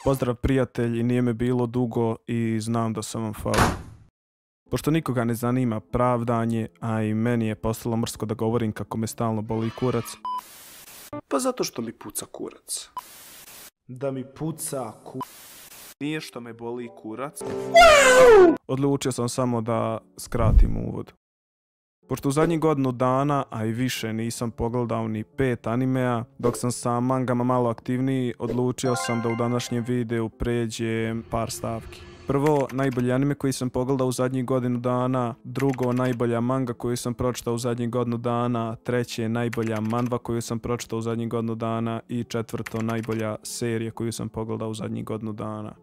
Pozdrav prijatelji, nije me bilo dugo i znam da sam vam falio. Pošto nikoga ne zanima pravdanje, a i meni je postalo mrsko da govorim kako me stalno boli kurac. Pa zato što mi puca kurac. Da mi puca kurac. Nije što me boli kurac. Odlučio sam samo da skratim uvod. Pošto u zadnjih godinu dana, a i više, nisam pogledao ni 5 animea, dok sam sa mangama malo aktivniji, odlučio sam da u današnjem videu pređem par stavki. Prvo, najbolji anime koji sam pogledao u zadnjih godinu dana, drugo, najbolja manga koju sam pročitao u zadnjih godinu dana, treće, najbolja manhva koju sam pročitao u zadnjih godinu dana i četvrto, najbolja serija koju sam pogledao u zadnjih godinu dana.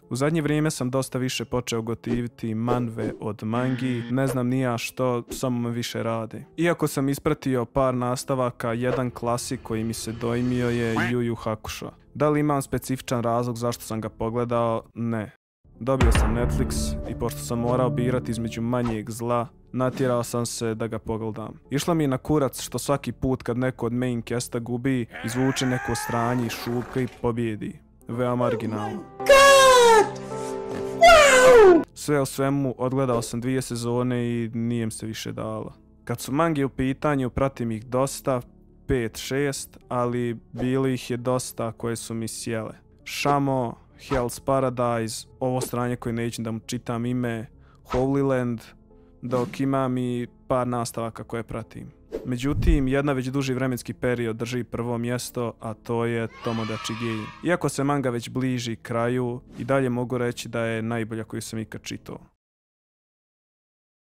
U zadnje vrijeme sam dosta više počeo gotiviti manhve od mangi, ne znam ni ja što, samo me više radi. Iako sam ispratio par nastavaka, jedan klasik koji mi se dojmio je Yu Yu Hakusho. Da li imam specifičan razlog zašto sam ga pogledao? Ne. Dobio sam Netflix i pošto sam morao birati između manjeg zla, natjerao sam se da ga pogledam. Išla mi je na kurac što svaki put kad neko od main casta gubi, izvuče neko stranje iz šupka i pobjedi. Veoma originalno. Sve u svemu, odgledao sam 2 sezone i nije mi se više dalo. Kad su mangi u pitanju, pratim ih dosta, 5-6, ali bilo ih je dosta koje su mi sjele. Shamo, Hell's Paradise, ovo stranje koje neću da mu čitam ime, Holy Land, dok imam i par nastavaka koje pratim. Međutim, jedna već duži vremenski period drži prvo mjesto, a to je Tomodachi Game. Iako se manga već bliži kraju, i dalje mogu reći da je najbolja koju sam ikad čitao.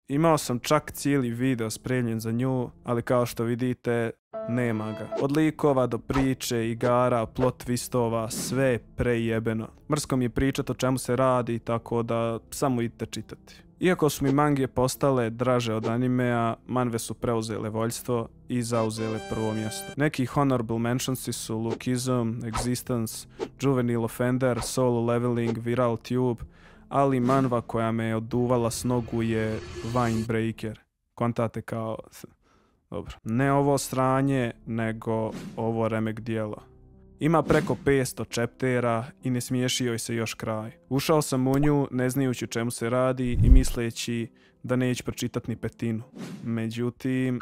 Imao sam čak cijeli video spremljen za nju, ali kao što vidite, nema ga. Od likova do priče, igara, plot twistova, sve je prejebeno. Mrsko mi je pričat o čemu se radi, tako da samo idite čitati. Iako su mi mange postale draže od animea, manhve su preuzele voljstvo i zauzele prvo mjesto. Neki honorable mentionsi su Lookism, Existence, Juvenile Offender, Solo Leveling, Viral Tube, ali manhva koja me je oduvala s nogu je Vine Breaker. Kontate kao... Dobro. Ne ovo sranje, nego ovo remek dijelo. Ima preko 500 chaptera i ne smiješi joj se još kraj. Ušao sam u nju ne znajući o čemu se radi i misleći da neću pročitat ni petinu. Međutim...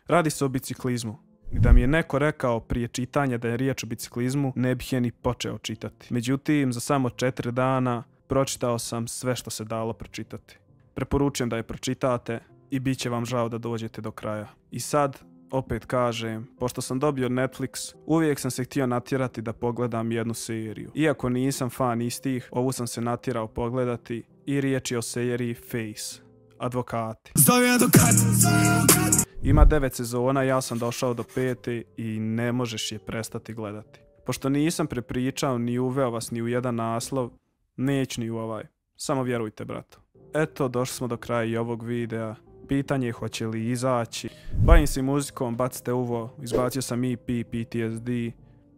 Radi se o biciklizmu. Da mi je neko rekao prije čitanja da je riječ o biciklizmu, ne bih je ni počeo čitati. Međutim, za samo 4 dana pročitao sam sve što se dalo pročitati. Preporučujem da je pročitate i bit će vam žao da dođete do kraja. I sad, opet kažem, pošto sam dobio Netflix, uvijek sam se htio natjerati da pogledam jednu seriju. Iako nisam fan istih, ovu sam se natjerao pogledati i riječ je o seriji Face. Advokati. Ima 9 sezona, ja sam došao do 5. i ne možeš je prestati gledati. Pošto nisam prepričao ni uveo vas ni u jedan naslov, neću ni u ovaj. Samo vjerujte, brato. Eto, došli smo do kraja i ovog videa. Pitanje je hoće li izaći. Bavim se muzikom, bacite uvo. Izbacio sam EP, PTSD.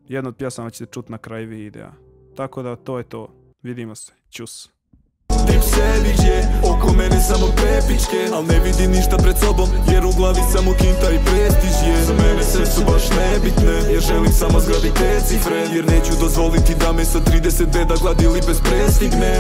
Jednu od pjesama ćete čuti na kraju videa. Tako da to je to. Vidimo se. Ćus. Tim sebi gdje, oko mene samo prepičke, al ne vidi ništa pred sobom, jer u glavi samo kinta i prestiž je. Za mene sve su baš nebitne, jer želim samo zgrabit te cifre, jer neću dozvoliti da me sa 30 deda gladi ili bez prestigne.